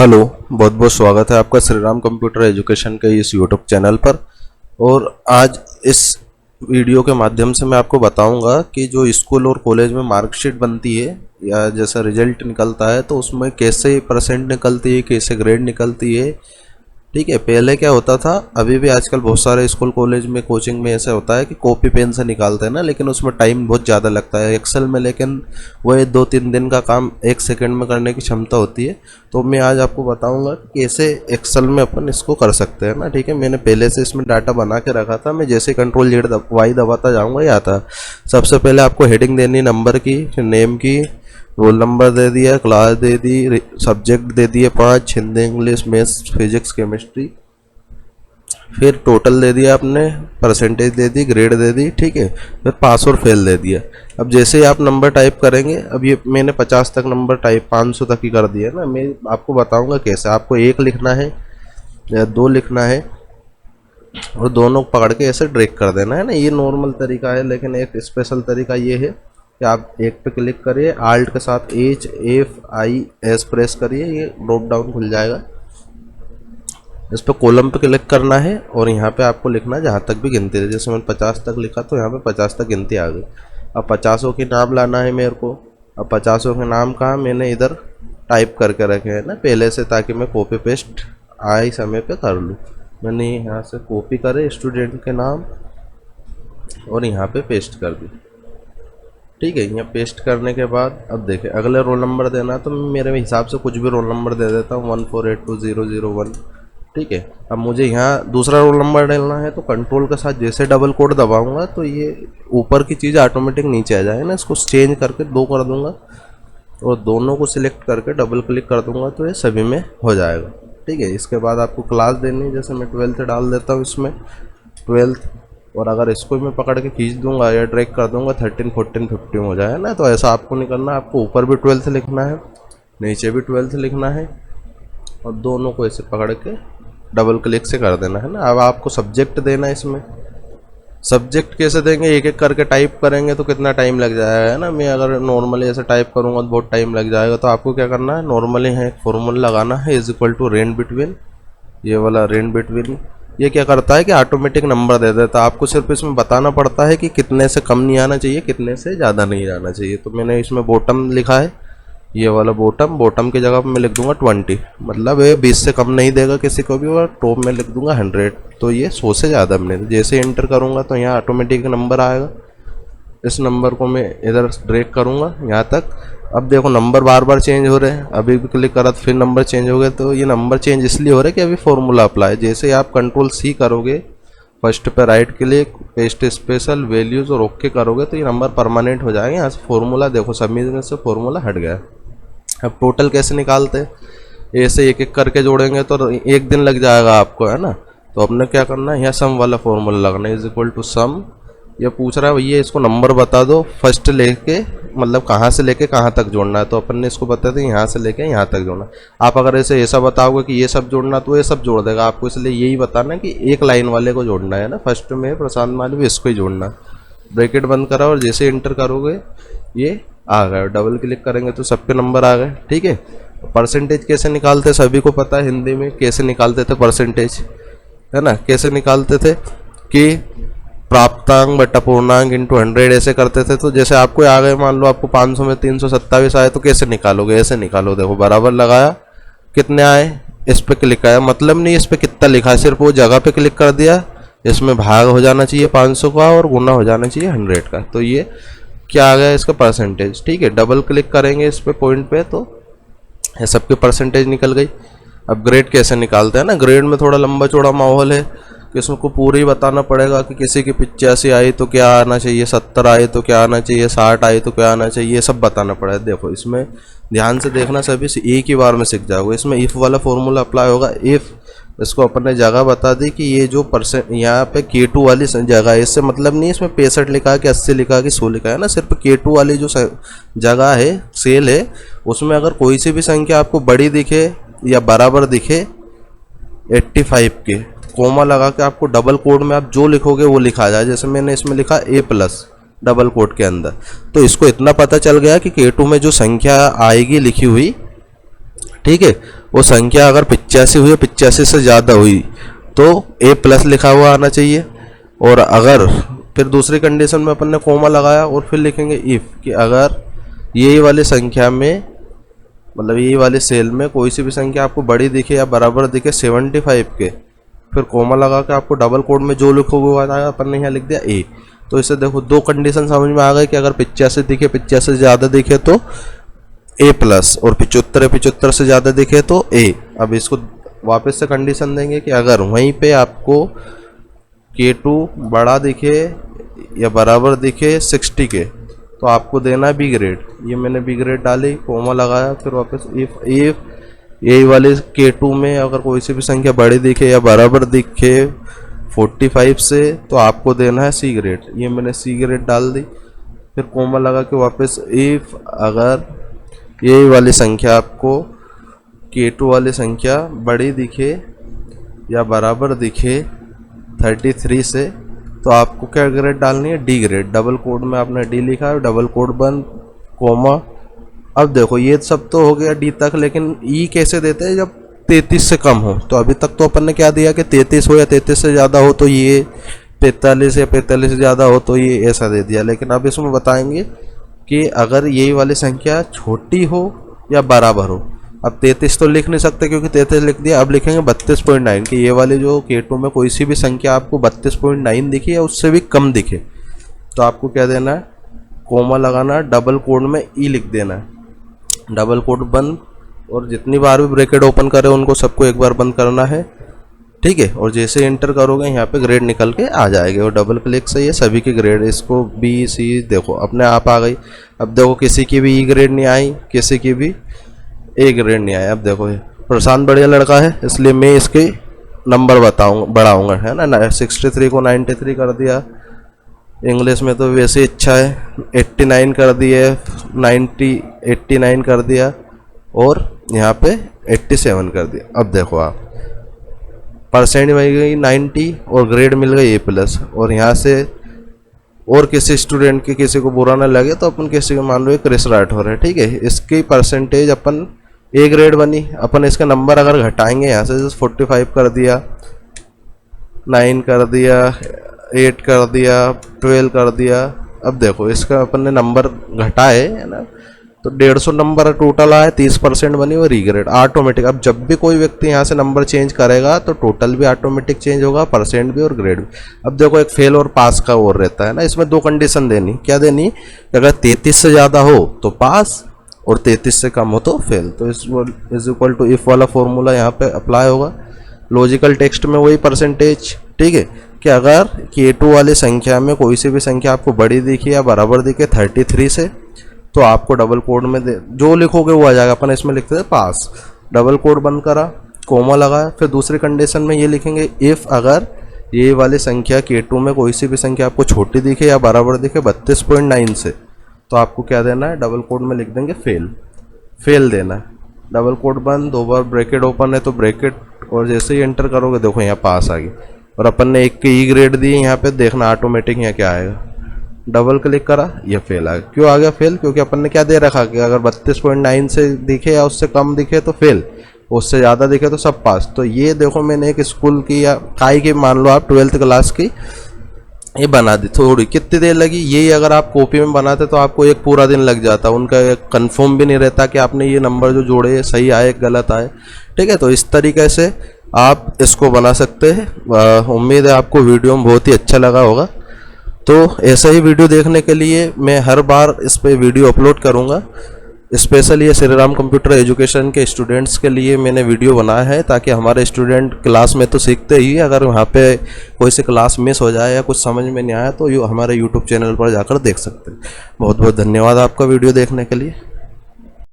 Hello, बहुत बहुत स्वागत है आपका श्री राम कंप्यूटर एजुकेशन के इस यूट्यूब चैनल पर। और आज इस वीडियो के माध्यम से मैं आपको बताऊंगा कि जो स्कूल और कॉलेज में मार्कशीट बनती है या जैसा रिजल्ट निकलता है तो उसमें कैसे परसेंट निकलती है, कैसे ग्रेड निकलती है। ठीक है, पहले क्या होता था, अभी भी आजकल बहुत सारे स्कूल कॉलेज में कोचिंग में ऐसा होता है कि कॉपी पेन से निकालते हैं ना, लेकिन उसमें टाइम बहुत ज़्यादा लगता है एक्सेल में। लेकिन वो 2-3 दिन का काम 1 सेकंड में करने की क्षमता होती है। तो मैं आज आपको बताऊंगा कि कैसे एक्सेल में अपन इसको कर सकते हैं ना। ठीक है, मैंने पहले से इसमें डाटा बना के रखा था। मैं जैसे Ctrl+Z दबाता जाऊँगा ये आता। सबसे पहले आपको हेडिंग देनी नंबर की, फिर नेम की, रोल नंबर दे दिया, class they the, subject they दिए 5, Hindi, English, maths, physics, chemistry. फिर टोटल दे दिया आपने, परसेंटेज दे दी, ग्रेड दे दी। ठीक है, फिर पास और फेल दे दिया। अब जैसे ही आप नंबर टाइप करेंगे, अब ये मैंने 50 तक नंबर टाइप 500 तक ही कर दिया ना। मैं आपको बताऊंगा कैसे। आपको 1 लिखना है या 2 लिखना है और दोनों पकड़ के ऐसे ड्रैग कर देना है ना। ये नॉर्मल तरीका है, लेकिन एक स्पेशल तरीका ये है कि आप एक पे क्लिक करिए, आल्ट के साथ HFIS प्रेस करिए, ये ड्रॉप डाउन खुल जाएगा। इस पर कॉलम पे क्लिक करना है और यहाँ पे आपको लिखना है जहाँ तक भी गिनती है। जैसे मैंने 50 तक लिखा तो यहाँ पे 50 तक गिनती आ गई। अब 50 के नाम लाना है मेरे को। अब 50 के नाम कहाँ मैंने इधर टाइप करके रखे हैं ना पहले से, ताकि मैं कॉपी पेस्ट आई समय पे कर लूँ। मैंने यहाँ से कॉपी करे स्टूडेंट के नाम और यहाँ पे पेस्ट कर दी। ठीक है, यहाँ पेस्ट करने के बाद अब देखिए अगले रोल नंबर देना है तो मैं मेरे हिसाब से कुछ भी रोल नंबर दे देता हूँ, 1482001। ठीक है, अब मुझे यहाँ दूसरा रोल नंबर डालना है तो कंट्रोल के साथ जैसे डबल कोड दबाऊंगा तो ये ऊपर की चीज़ ऑटोमेटिक नीचे आ जाए ना। इसको चेंज करके 2 कर दूंगा और दोनों को सिलेक्ट करके डबल क्लिक कर दूंगा तो ये सभी में हो जाएगा। ठीक है, इसके बाद आपको क्लास देनी है। जैसे मैं 12th डाल देता हूँ इसमें 12th, और अगर इसको मैं पकड़ के खींच दूंगा या ड्रैग कर दूंगा 13, 14, 15 हो जाए ना। तो ऐसा आपको नहीं करना, आपको ऊपर भी 12th लिखना है, नीचे भी 12th लिखना है और दोनों को ऐसे पकड़ के डबल क्लिक से कर देना है ना। अब आपको सब्जेक्ट देना है। इसमें सब्जेक्ट कैसे देंगे, एक एक करके टाइप करेंगे तो कितना टाइम लग जाएगा ना। मैं अगर नॉर्मली ऐसे टाइप करूँगा तो बहुत टाइम लग जाएगा। तो आपको क्या करना है, नॉर्मली है एक फॉर्मूला लगाना है, = रेंज बिटवीन। ये वाला रेंज बिटवीन ये क्या करता है कि ऑटोमेटिक नंबर दे देता है। आपको सिर्फ इसमें बताना पड़ता है कि कितने से कम नहीं आना चाहिए, कितने से ज़्यादा नहीं आना चाहिए। तो मैंने इसमें बॉटम लिखा है, ये वाला बॉटम की जगह पर मैं लिख दूंगा 20, मतलब ये 20 से कम नहीं देगा किसी को भी। और टॉप में लिख दूंगा 100, तो ये 100 से ज़्यादा मैंने जैसे एंटर करूँगा तो यहाँ ऑटोमेटिक नंबर आएगा। इस नंबर को मैं इधर ड्रैग करूँगा यहाँ तक। अब देखो नंबर बार बार चेंज हो रहे हैं। अभी भी क्लिक करा तो फिर नंबर चेंज हो गए। तो ये नंबर चेंज इसलिए हो रहा है कि अभी फॉर्मूला अप्लाई। जैसे ही आप Ctrl+C करोगे, फर्स्ट पे right click, paste special values और ओके करोगे तो ये नंबर परमानेंट हो जाएंगे। यहाँ से फॉर्मूला देखो सभी में से फॉर्मूला हट गया। अब टोटल कैसे निकालते हैं, ऐसे एक एक करके जोड़ेंगे तो 1 दिन लग जाएगा आपको, है ना। तो अपने क्या करना है, यहाँ सम वाला फॉर्मूला लगना है, = सम। ये पूछ रहा है भैया इसको नंबर बता दो फर्स्ट लेके, मतलब कहाँ से लेके कहाँ तक जोड़ना है। तो अपन ने इसको बता दें यहाँ से लेके यहाँ तक जोड़ना। आप अगर ऐसा बताओगे कि ये सब जोड़ना तो ये सब जोड़ देगा आपको। इसलिए यही बताना कि एक लाइन वाले को जोड़ना है ना, फर्स्ट में प्रशांत मालवी इसको ही जोड़ना। ब्रैकेट बंद करा और जैसे एंटर करोगे ये आ गए। डबल क्लिक करेंगे तो सबके नंबर आ गए। ठीक है, परसेंटेज कैसे निकालते सभी को पता है, हिंदी में कैसे निकालते थे परसेंटेज, है ना। कैसे निकालते थे कि प्राप्तांक बटा पूर्णांक × 100 ऐसे करते थे। तो जैसे आपको आ गए, मान लो आपको 500 में 327 आए तो कैसे निकालोगे, ऐसे निकालो। देखो बराबर लगाया, कितने आए, इस पे क्लिक आया, मतलब नहीं इस पे कितना लिखा है, सिर्फ वो जगह पे क्लिक कर दिया। इसमें भाग हो जाना चाहिए 500 का और गुना हो जाना चाहिए 100 का। तो ये क्या आ गया इसका परसेंटेज। ठीक है, डबल क्लिक करेंगे इस पे पॉइंट पे तो ये सबके परसेंटेज निकल गई। अब ग्रेड कैसे निकालते हैं ना, ग्रेड में थोड़ा लंबा चौड़ा माहौल है कि उसमें को पूरी ही बताना पड़ेगा कि किसी की 85 आई तो क्या आना चाहिए, 70 आई तो क्या आना चाहिए, 60 आई तो क्या आना चाहिए, ये सब बताना पड़ेगा। देखो इसमें ध्यान से देखना, सभी से एक ही बार में सीख जाओगे। इसमें इफ़ वाला फॉर्मूला अप्लाई होगा। इफ़ इसको अपन ने जगह बता दी कि ये जो परसेंट यहाँ पे K2 वाली जगह है, इससे मतलब नहीं इसमें 65 लिखा है कि 80 लिखा है कि 100 लिखा है ना। सिर्फ K2 वाली जो जगह है, सेल है, उसमें अगर कोई सी भी संख्या आपको बड़ी दिखे या बराबर दिखे 85 के, कोमा लगा के आपको डबल कोड में आप जो लिखोगे वो लिखा जाए। जैसे मैंने इसमें लिखा A+ डबल कोड के अंदर, तो इसको इतना पता चल गया कि K2 में जो संख्या आएगी लिखी हुई, ठीक है, वो संख्या अगर 85 हुई, 85 से ज़्यादा हुई तो A+ लिखा हुआ आना चाहिए। और अगर फिर दूसरी कंडीशन में अपन ने कोमा लगाया और फिर लिखेंगे इफ़ कि अगर यही वाली संख्या में, मतलब यही वाले सेल में कोई सी भी संख्या आपको बड़ी दिखे या बराबर दिखे 75 के, फिर कोमा लगा के आपको डबल कोड में जो लिखोगे वो आएगा। अपन ने यहाँ लिख दिया A। तो इससे देखो दो कंडीशन समझ में आ गई कि अगर 85 दिखे, 85 से ज़्यादा दिखे तो A+, और 75 से ज़्यादा दिखे तो A। अब इसको वापस से कंडीशन देंगे कि अगर वहीं पे आपको K2 बड़ा दिखे या बराबर दिखे 60 के तो आपको देना B ग्रेड। ये मैंने B ग्रेड डाली, कोमा लगाया, फिर वापस इफ यही वाले K2 में अगर कोई सी भी संख्या बड़ी दिखे या बराबर दिखे 45 से तो आपको देना है C ग्रेड। ये मैंने C ग्रेड डाल दी, फिर कोमा लगा के वापस इफ अगर यही वाली संख्या आपको K2 वाली संख्या बड़ी दिखे या बराबर दिखे 33 से तो आपको क्या ग्रेड डालनी है, D ग्रेड। डबल कोड में आपने D लिखा है, डबल कोड बंद, कोमा। अब देखो ये सब तो हो गया D तक, लेकिन E कैसे देते हैं जब 33 से कम हो। तो अभी तक तो अपन ने क्या दिया कि 33 हो या 33 से ज़्यादा हो तो ये, 45 या 45 से ज़्यादा हो तो ये, ऐसा दे दिया। लेकिन अब इसमें बताएंगे कि अगर यही वाली संख्या छोटी हो या बराबर हो। अब 33 तो लिख नहीं सकते क्योंकि 33 लिख दिया, अब लिखेंगे 32.9 कि ये वाले जो K2 में कोई सी भी संख्या आपको 32.9 दिखे या उससे भी कम दिखे तो आपको क्या देना है, कोमा लगाना है, डबल कोड में E लिख देना है, डबल कोड बंद, और जितनी बार भी ब्रैकेट ओपन करे उनको सबको एक बार बंद करना है, ठीक है। और जैसे एंटर करोगे यहाँ पे ग्रेड निकल के आ जाएगा और डबल क्लिक से ये सभी के ग्रेड, इसको B C देखो अपने आप आ गई। अब देखो किसी की भी E ग्रेड नहीं आई, किसी की भी A ग्रेड नहीं आया। अब देखो प्रशांत बढ़िया लड़का है इसलिए मैं इसके नंबर बढ़ाऊंगा, है ना। 63 को 93 कर दिया, इंग्लिश में तो वैसे अच्छा है, 89 कर दिए, 89 कर दिया, और यहाँ पे 87 कर दिया। अब देखो आप परसेंट मिल गई 90 और ग्रेड मिल गई A+। और यहाँ से और किसी स्टूडेंट के किसी को बुरा ना लगे तो अपन किसी को मान लो क्रिस राठौर है, ठीक है, इसकी परसेंटेज अपन A ग्रेड बनी। अपन इसका नंबर अगर घटाएंगे यहाँ से 45 कर दिया, 9 कर दिया, 8 कर दिया, 12 कर दिया। अब देखो इसका अपन ने नंबर घटाए, है ना, तो 150 नंबर टोटल आए, 30% बनी और E ग्रेड ऑटोमेटिक। अब जब भी कोई व्यक्ति यहाँ से नंबर चेंज करेगा तो टोटल भी ऑटोमेटिक चेंज होगा, परसेंट भी और ग्रेड भी। अब देखो एक फेल और पास का और रहता है ना, इसमें दो कंडीशन देनी। क्या देनी, अगर 33 से ज़्यादा हो तो पास और 33 से कम हो तो फेल। तो इज इक्वल टू इफ वाला फॉर्मूला यहाँ पे अप्लाई होगा। लॉजिकल टेक्स्ट में वही परसेंटेज, ठीक है, कि अगर K2 वाली संख्या में कोई सी भी संख्या आपको बड़ी दिखे या बराबर दिखे 33 से तो आपको डबल कोड में जो लिखोगे वो आ जाएगा। अपन इसमें लिखते थे पास, डबल कोड बंद करा, कोमा लगाया, फिर दूसरी कंडीशन में ये लिखेंगे इफ़ अगर ये वाली संख्या K2 में कोई सी भी संख्या आपको छोटी दिखे या बराबर दिखे 32.9 से तो आपको क्या देना है, डबल कोड में लिख देंगे फेल देना है। डबल कोड बंद, दो बार ब्रैकेट ओपन है तो ब्रैकेट, और जैसे ही एंटर करोगे देखो यहाँ पास आ गई। और अपन ने 1 के E ग्रेड दिए, यहाँ पे देखना ऑटोमेटिक यहाँ क्या आएगा, डबल क्लिक करा ये फेल आ गया। क्यों आ गया फेल, क्योंकि अपन ने क्या दे रखा कि अगर 32.9 से दिखे या उससे कम दिखे तो फेल, उससे ज़्यादा दिखे तो सब पास। तो ये देखो मैंने एक स्कूल की या काई की मान लो आप 12th क्लास की ये बना दी। थोड़ी कितनी देर लगी, यही अगर आप कॉपी में बनाते तो आपको एक पूरा दिन लग जाता, उनका कंफर्म भी नहीं रहता कि आपने ये नंबर जो जोड़े सही आए गलत आए, ठीक है। तो इस तरीके से आप इसको बना सकते हैं। उम्मीद है आपको वीडियो में बहुत ही अच्छा लगा होगा। तो ऐसा ही वीडियो देखने के लिए मैं हर बार इस पे वीडियो अपलोड करूँगा। स्पेशल ये श्री राम कंप्यूटर एजुकेशन के स्टूडेंट्स के लिए मैंने वीडियो बनाया है ताकि हमारे स्टूडेंट क्लास में तो सीखते ही, अगर वहाँ पे कोई सी क्लास मिस हो जाए या कुछ समझ में नहीं आया तो हमारे यूट्यूब चैनल पर जाकर देख सकते हैं। बहुत बहुत धन्यवाद आपका वीडियो देखने के लिए।